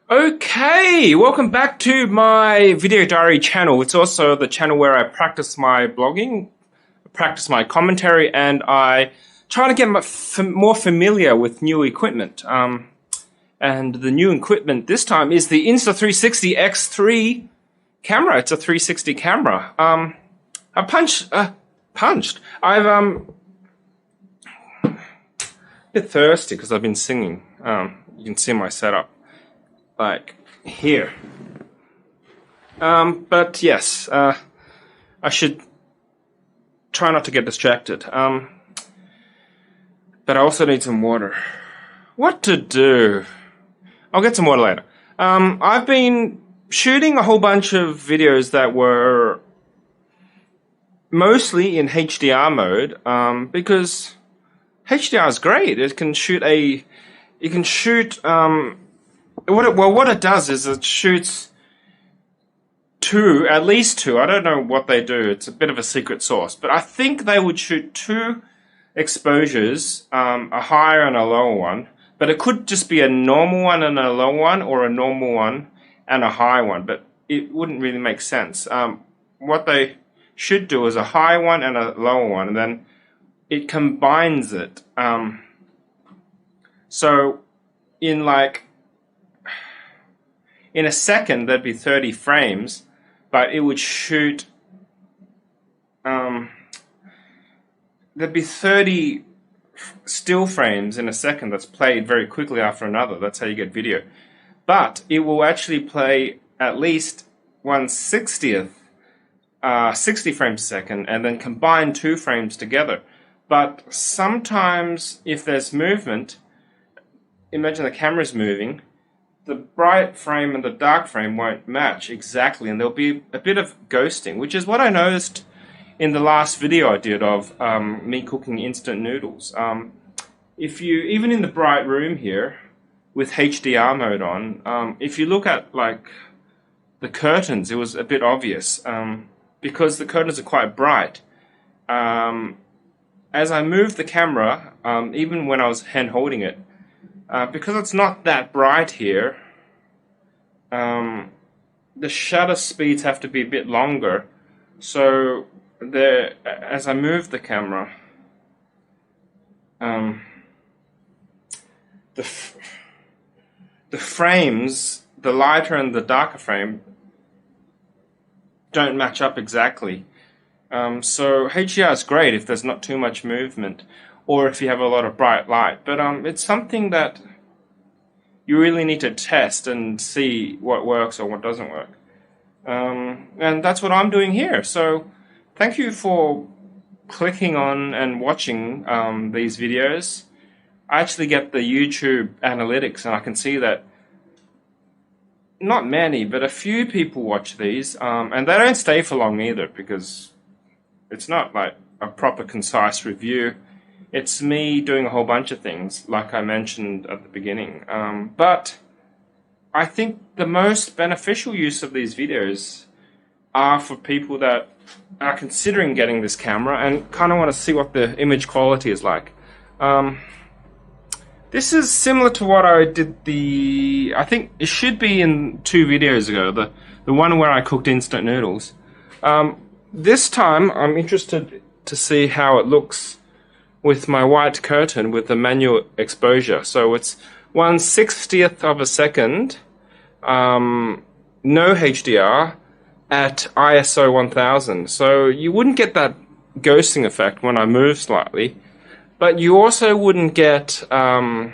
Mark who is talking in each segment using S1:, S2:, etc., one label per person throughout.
S1: Okay, welcome back to my video diary channel. It's also the channel where I practice my blogging, practice my commentary, and I try to get more familiar with new equipment. And the new equipment this time is the Insta360 X3 camera. It's a 360 camera. I punched. I've a bit thirsty because I've been singing. You can see my setup. Like here. But yes, I should try not to get distracted. But I also need some water. What to do? I'll get some water later. I've been shooting a whole bunch of videos that were mostly in HDR mode, because HDR is great. It can shoot what it does is it shoots at least two. I don't know what they do. It's a bit of a secret sauce, but I think they would shoot two exposures, a higher and a lower one. But it could just be a normal one and a low one, or a normal one and a high one. But it wouldn't really make sense. What they should do is a high one and a lower one, and then it combines it. So in a second, there'd be 30 frames, but it would shoot, there'd be 30 still frames in a second that's played very quickly after another. That's how you get video. But it will actually play at least 1/60th, 60 frames a second, and then combine 2 frames together. But sometimes, if there's movement, imagine the camera's moving, the bright frame and the dark frame won't match exactly, and there'll be a bit of ghosting, which is what I noticed in the last video I did of me cooking instant noodles. If you, even in the bright room here with HDR mode on, if you look at the curtains, it was a bit obvious, because the curtains are quite bright. As I moved the camera, even when I was hand holding it, because it's not that bright here, the shutter speeds have to be a bit longer. So as I move the camera, the frames, the lighter and the darker frame, don't match up exactly. So HDR is great if there's not too much movement, or if you have a lot of bright light. But it's something that you really need to test and see what works or what doesn't work. And that's what I'm doing here. So thank you for clicking on and watching these videos. I actually get the YouTube analytics, and I can see that not many, but a few people watch these. And they don't stay for long either, because it's not like a proper concise review. It's me doing a whole bunch of things, like I mentioned at the beginning. But I think the most beneficial use of these videos are for people that are considering getting this camera and kind of want to see what the image quality is like. This is similar to what I did I think it should be in 2 videos ago, the one where I cooked instant noodles. This time I'm interested to see how it looks with my white curtain with the manual exposure. So it's 1/60th of a second, no HDR, at ISO 1000. So you wouldn't get that ghosting effect when I move slightly, but you also wouldn't get a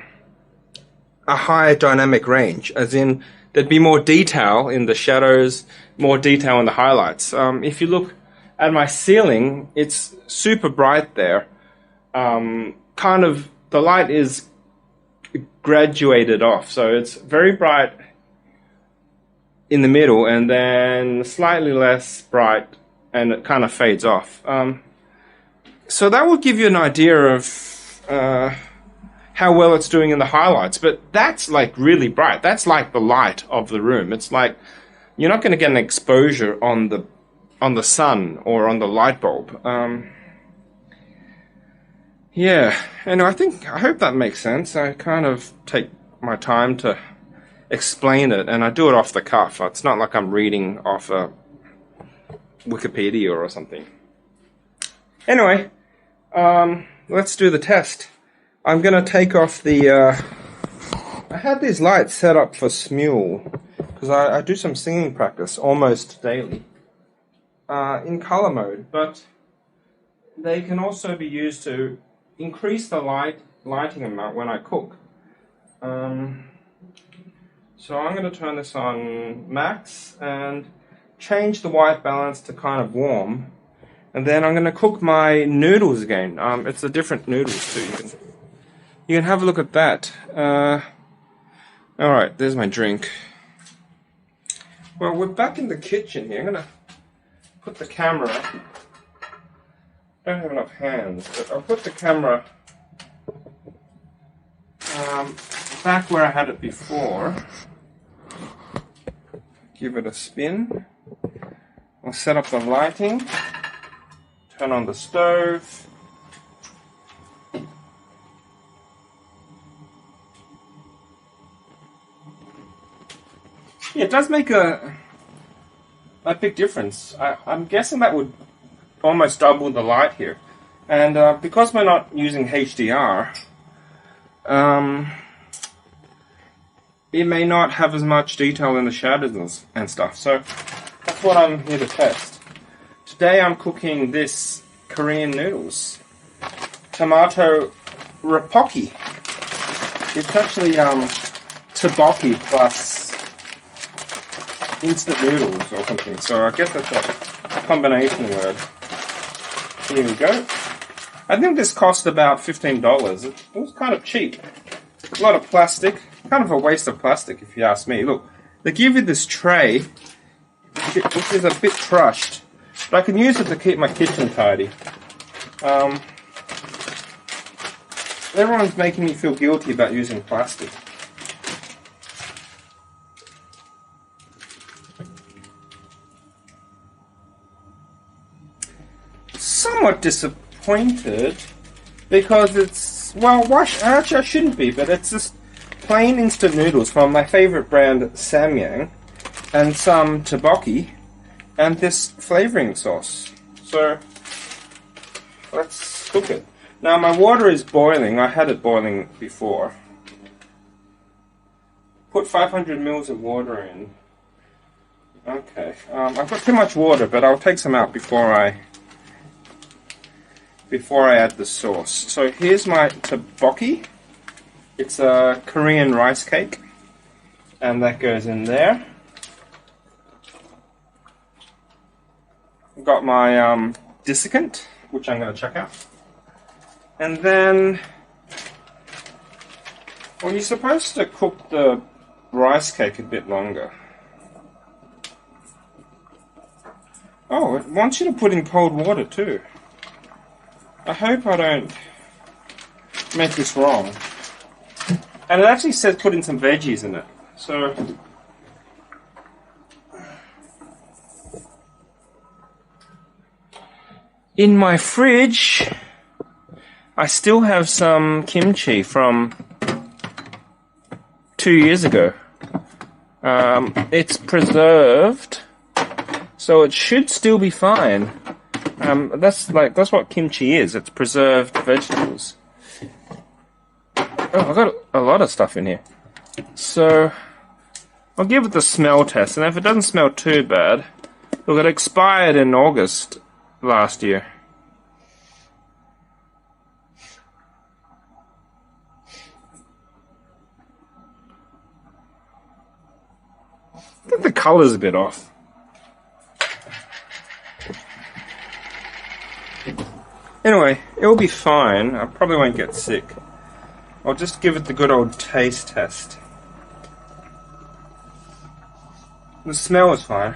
S1: higher dynamic range, as in there'd be more detail in the shadows, more detail in the highlights. If you look at my ceiling, it's super bright there. Kind of the light is graduated off, so it's very bright in the middle and then slightly less bright, and it kind of fades off. So that will give you an idea of how well it's doing in the highlights. But that's like really bright. That's like the light of the room. It's like you're not going to get an exposure on the sun or on the light bulb. Yeah, and I hope that makes sense. I kind of take my time to explain it, and I do it off the cuff. It's not like I'm reading off a Wikipedia or something. Anyway, let's do the test. I'm gonna take off the. I had these lights set up for Smule because I do some singing practice almost daily in color mode, but they can also be used to increase the lighting amount when I cook. So I'm going to turn this on max and change the white balance to kind of warm, and then I'm going to cook my noodles again. It's the different noodles too. You can have a look at that. Alright, there's my drink. Well, we're back in the kitchen here. I'm going to put the camera. I don't have enough hands, but I'll put the camera back where I had it before. Give it a spin. I'll set up the lighting. Turn on the stove. Yeah, it does make a big difference. I'm guessing that would almost double the light here. And because we're not using HDR, it may not have as much detail in the shadows and stuff. So that's what I'm here to test. Today I'm cooking this Korean noodles. Tomato rabokki. It's actually tteokbokki plus instant noodles or something. So I guess that's a combination word. Here we go. I think this cost about $15. It was kind of cheap. A lot of plastic. Kind of a waste of plastic if you ask me. Look, they give you this tray, which is a bit crushed, but I can use it to keep my kitchen tidy. Everyone's making me feel guilty about using plastic. Somewhat disappointed because it's, well, actually I shouldn't be, but it's just plain instant noodles from my favorite brand Samyang and some tteokbokki and this flavoring sauce. So let's cook it. Now my water is boiling. I had it boiling before. Put 500 mils of water in. Okay, I've got too much water, but I'll take some out before I add the sauce. So here's my tteokbokki. It's a Korean rice cake, and that goes in there. I've got my desiccant, which I'm going to check out. And then, well, you're supposed to cook the rice cake a bit longer. Oh, it wants you to put in cold water too. I hope I don't make this wrong. And it actually says put in some veggies in it. So in my fridge, I still have some kimchi from 2 years ago. It's preserved, so it should still be fine. That's what kimchi is. It's preserved vegetables. Oh, I've got a lot of stuff in here. So I'll give it the smell test, and if it doesn't smell too bad, look, it expired in August last year. I think the color's a bit off. Anyway, it'll be fine. I probably won't get sick. I'll just give it the good old taste test. The smell is fine.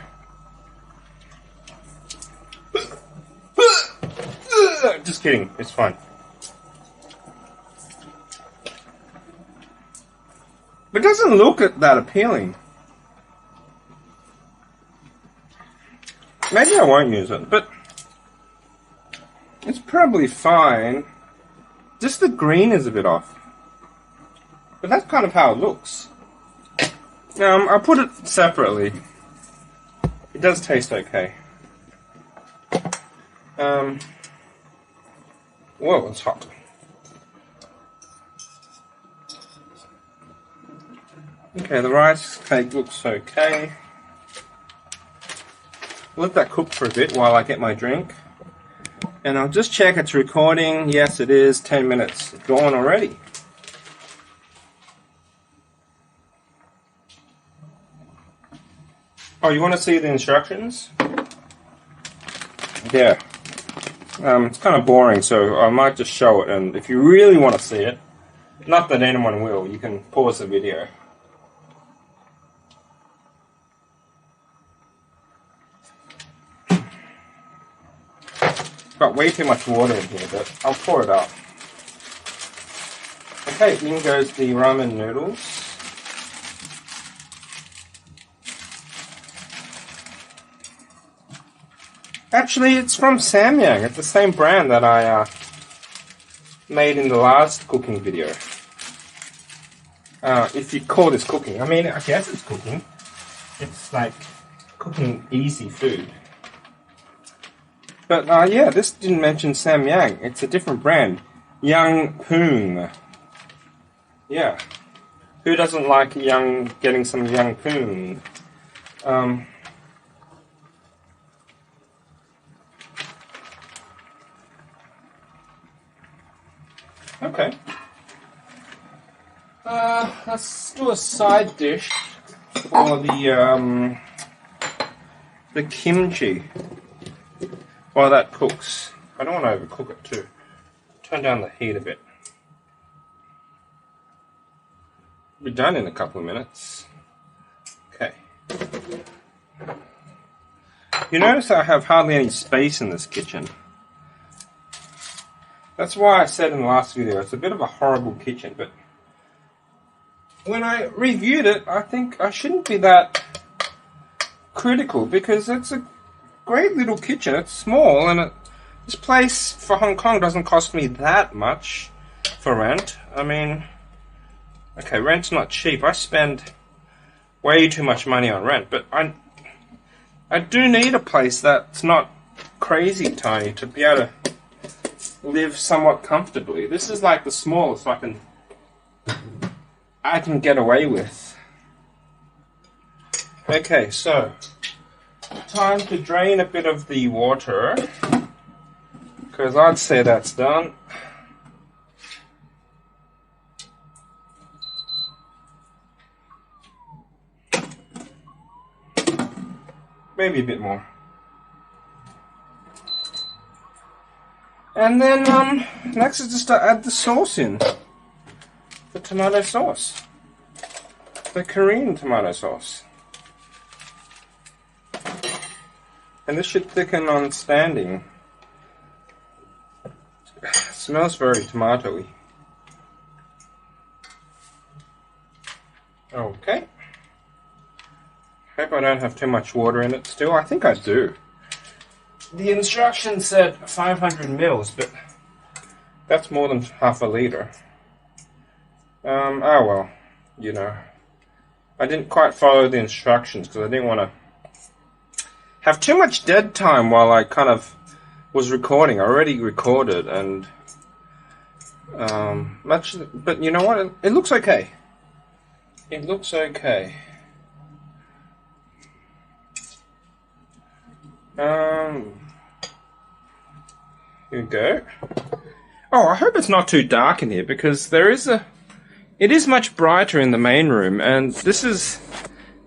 S1: Just kidding, it's fine. It doesn't look that appealing. Maybe I won't use it, but it's probably fine. Just the green is a bit off. But that's kind of how it looks. I put it separately. It does taste okay. Whoa, it's hot. Okay, the rice cake looks okay. Let that cook for a bit while I get my drink. And I'll just check it's recording. Yes, it is. 10 minutes gone already. Oh, you want to see the instructions? Yeah. It's kind of boring, so I might just show it. And if you really want to see it, not that anyone will, you can pause the video. Got way too much water in here, but I'll pour it out. Okay, in goes the ramen noodles. Actually, it's from Samyang. It's the same brand that I made in the last cooking video. If you call this cooking. I mean, I guess it's cooking. It's like cooking easy food. But yeah, this didn't mention Samyang. It's a different brand. Yangpung. Yeah. Who doesn't like getting some Yangpung? Okay. Let's do a side dish for the kimchi. While that cooks. I don't want to overcook it too. Turn down the heat a bit. We'll be done in a couple of minutes. Okay. You notice I have hardly any space in this kitchen. That's why I said in the last video it's a bit of a horrible kitchen, but when I reviewed it, I think I shouldn't be that critical because it's a great little kitchen. It's small, and this place for Hong Kong doesn't cost me that much for rent. I mean, okay, rent's not cheap. I spend way too much money on rent, but I do need a place that's not crazy tiny to be able to live somewhat comfortably. This is like the smallest I can get away with. Okay, so time to drain a bit of the water, because I'd say that's done. Maybe a bit more. And then next is just to add the sauce in. The tomato sauce. The Korean tomato sauce. And this should thicken on standing. It smells very tomatoey. Okay. Hope I don't have too much water in it still. I think I do. The instructions said 500 mils, but that's more than half a litre. Oh well, you know. I didn't quite follow the instructions because I didn't want to have too much dead time while I kind of was recording. I already recorded and but you know what? It looks okay. It looks okay. Here we go. Oh, I hope it's not too dark in here because it is much brighter in the main room, and this is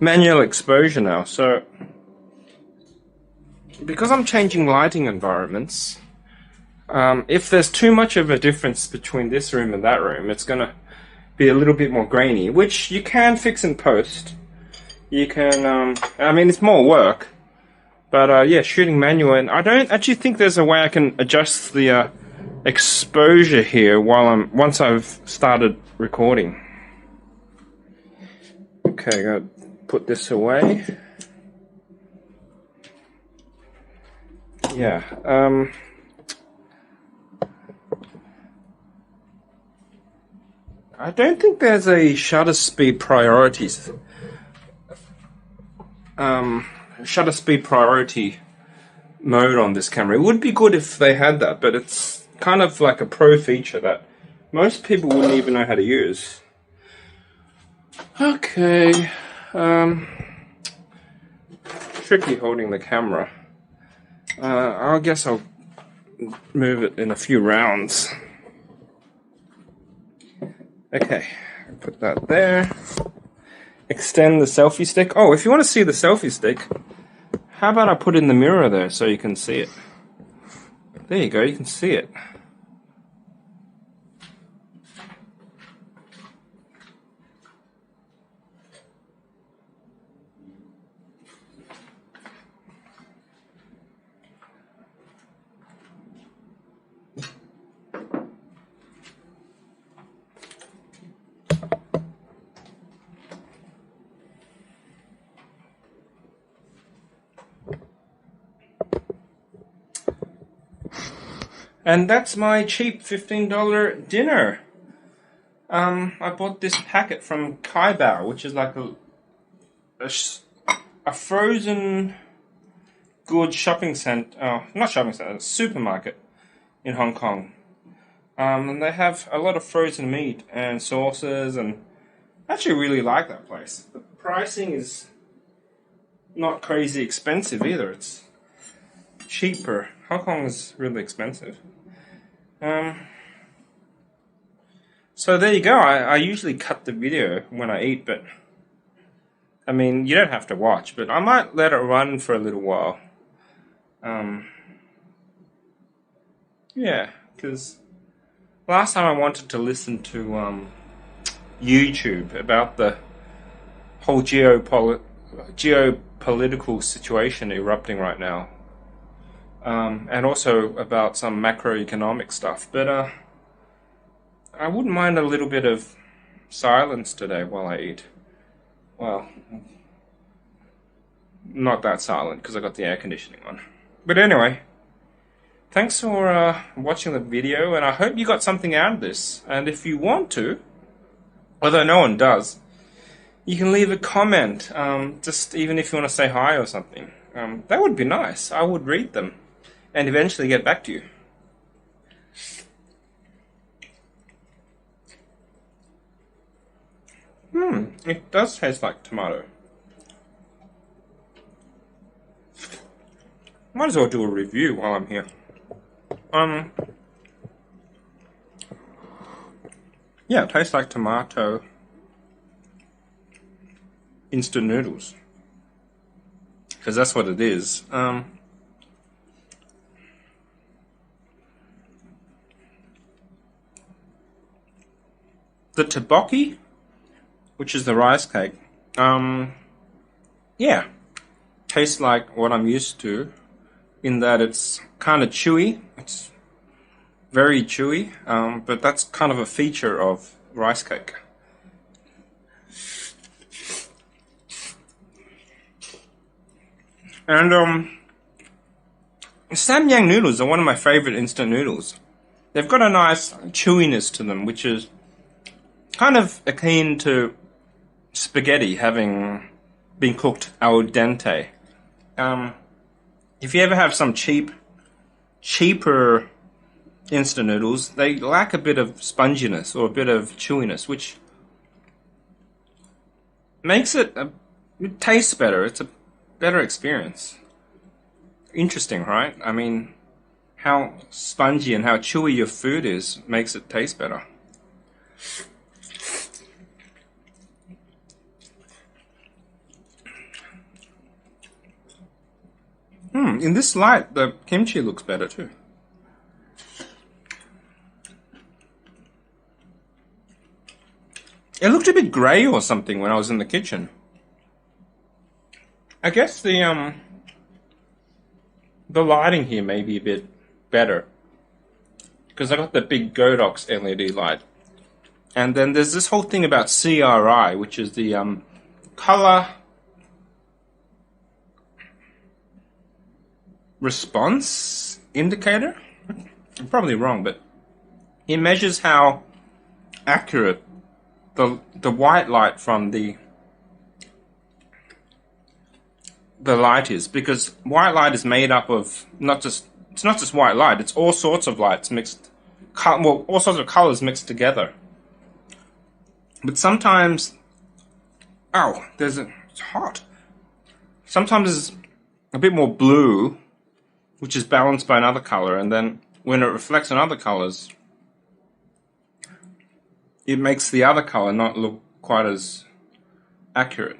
S1: manual exposure now, so because I'm changing lighting environments, if there's too much of a difference between this room and that room, it's gonna be a little bit more grainy, which you can fix in post. You can, I mean, it's more work, but yeah, shooting manual, and I don't actually think there's a way I can adjust the exposure here once I've started recording. Okay, gotta put this away. Yeah, I don't think there's a shutter speed priorities shutter speed priority mode on this camera. It would be good if they had that, but it's kind of like a pro feature that most people wouldn't even know how to use. Okay, tricky holding the camera. I guess I'll move it in a few rounds. Okay, put that there. Extend the selfie stick. Oh, if you want to see the selfie stick, how about I put in the mirror there so you can see it? There you go, you can see it. And that's my cheap $15 dinner. I bought this packet from Kaibao, which is like a frozen goods shopping center, not shopping center, a supermarket in Hong Kong. And they have a lot of frozen meat and sauces, and I actually really like that place. The pricing is not crazy expensive either. It's cheaper. Hong Kong is really expensive. So there you go. I usually cut the video when I eat, but I mean, you don't have to watch, but I might let it run for a little while. Yeah, because last time I wanted to listen to YouTube about the whole geopolitical situation erupting right now. And also about some macroeconomic stuff, but I wouldn't mind a little bit of silence today while I eat. Well, not that silent because I got the air conditioning on. But anyway, thanks for watching the video, and I hope you got something out of this. And if you want to, although no one does, you can leave a comment, just even if you want to say hi or something. That would be nice. I would read them and eventually get back to you. It does taste like tomato. Might as well do a review while I'm here. Yeah, it tastes like tomato instant noodles. Because that's what it is. The rabokki, which is the rice cake, yeah, tastes like what I'm used to, in that it's kind of chewy. It's very chewy, but that's kind of a feature of rice cake. And Samyang noodles are one of my favorite instant noodles. They've got a nice chewiness to them, which is kind of akin to spaghetti having been cooked al dente. If you ever have some cheaper instant noodles, they lack a bit of sponginess or a bit of chewiness, which makes it tastes better. It's a better experience. Interesting, right? I mean, how spongy and how chewy your food is makes it taste better. In this light, the kimchi looks better too. It looked a bit grey or something when I was in the kitchen. I guess the lighting here may be a bit better, because I got the big Godox LED light. And then there's this whole thing about CRI, which is the color response indicator. I'm probably wrong, but it measures how accurate the white light from the the light is, because white light is made up of it's not just white light, it's all sorts of lights mixed, well, all sorts of colors mixed together. But sometimes, it's hot. Sometimes it's a bit more blue, which is balanced by another color, and then when it reflects on other colors, it makes the other color not look quite as accurate.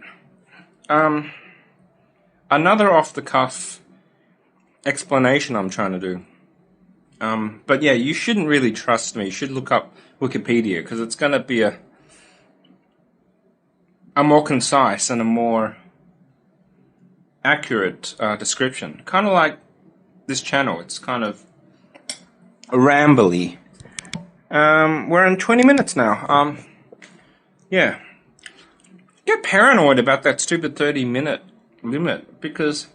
S1: Another off-the-cuff explanation I'm trying to do. But yeah, you shouldn't really trust me. You should look up Wikipedia, because it's going to be a more concise and a more accurate description. Kind of like this channel. It's kind of rambly. We're in 20 minutes now. Yeah. Get paranoid about that stupid 30-minute limit, because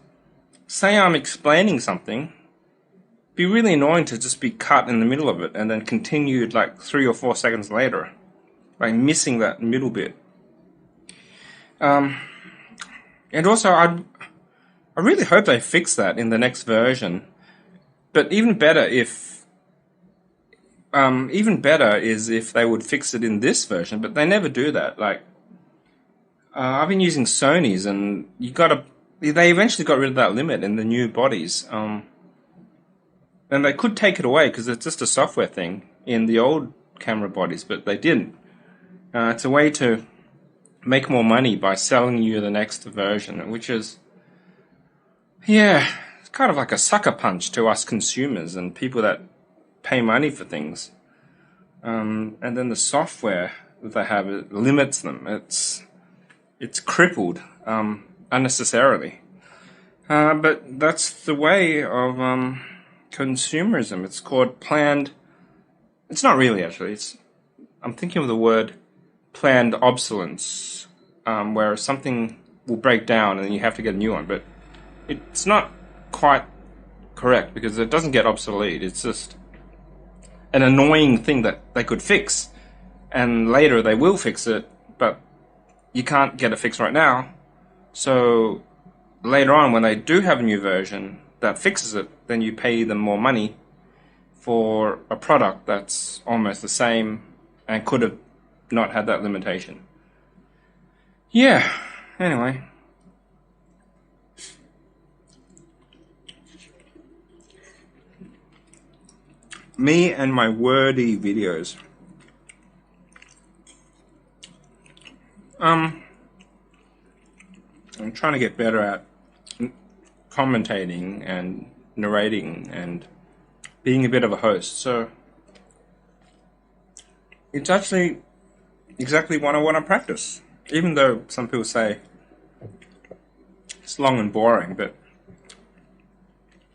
S1: say I'm explaining something, it'd be really annoying to just be cut in the middle of it and then continued like 3 or 4 seconds later, like missing that middle bit. And also, I really hope they fix that in the next version. But even better is if they would fix it in this version. But they never do that. Like, I've been using Sony's, and they eventually got rid of that limit in the new bodies. And they could take it away because it's just a software thing in the old camera bodies, but they didn't. It's a way to make more money by selling you the next version, which is, yeah, it's kind of like a sucker punch to us consumers and people that pay money for things. And then the software that they have, it limits them. It's crippled unnecessarily. But that's the way of consumerism. It's called planned. It's not really, actually. I'm thinking of the word planned obsolescence, where something will break down and then you have to get a new one. But it's not quite correct, because it doesn't get obsolete. It's just an annoying thing that they could fix, and later they will fix it, but you can't get it fixed right now. So later on, when they do have a new version that fixes it, then you pay them more money for a product that's almost the same and could have not had that limitation. Yeah, anyway. Me and my wordy videos. I'm trying to get better at commentating and narrating and being a bit of a host, so it's actually exactly what I want to practice, even though some people say it's long and boring. But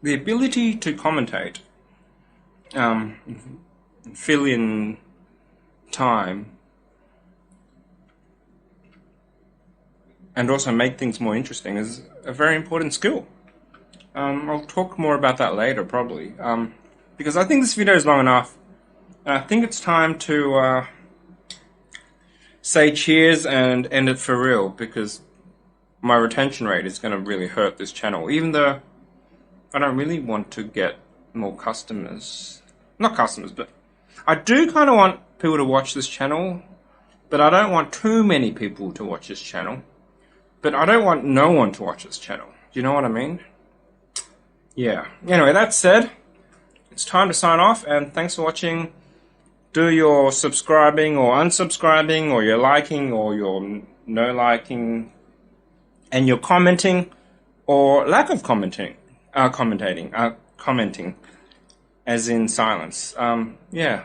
S1: the ability to commentate, fill in time, and also make things more interesting is a very important skill. I'll talk more about that later, probably, because I think this video is long enough. I think it's time to say cheers and end it for real, because my retention rate is going to really hurt this channel, even though I don't really want to get more customers. Not customers, but I do kind of want people to watch this channel, but I don't want too many people to watch this channel. But I don't want no one to watch this channel. Do you know what I mean? Yeah. Anyway, that said, it's time to sign off, and thanks for watching. Do your subscribing or unsubscribing, or your liking or your no liking, and your commenting or lack of commenting, commenting, as in silence. Yeah,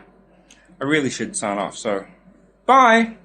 S1: I really should sign off. So, bye.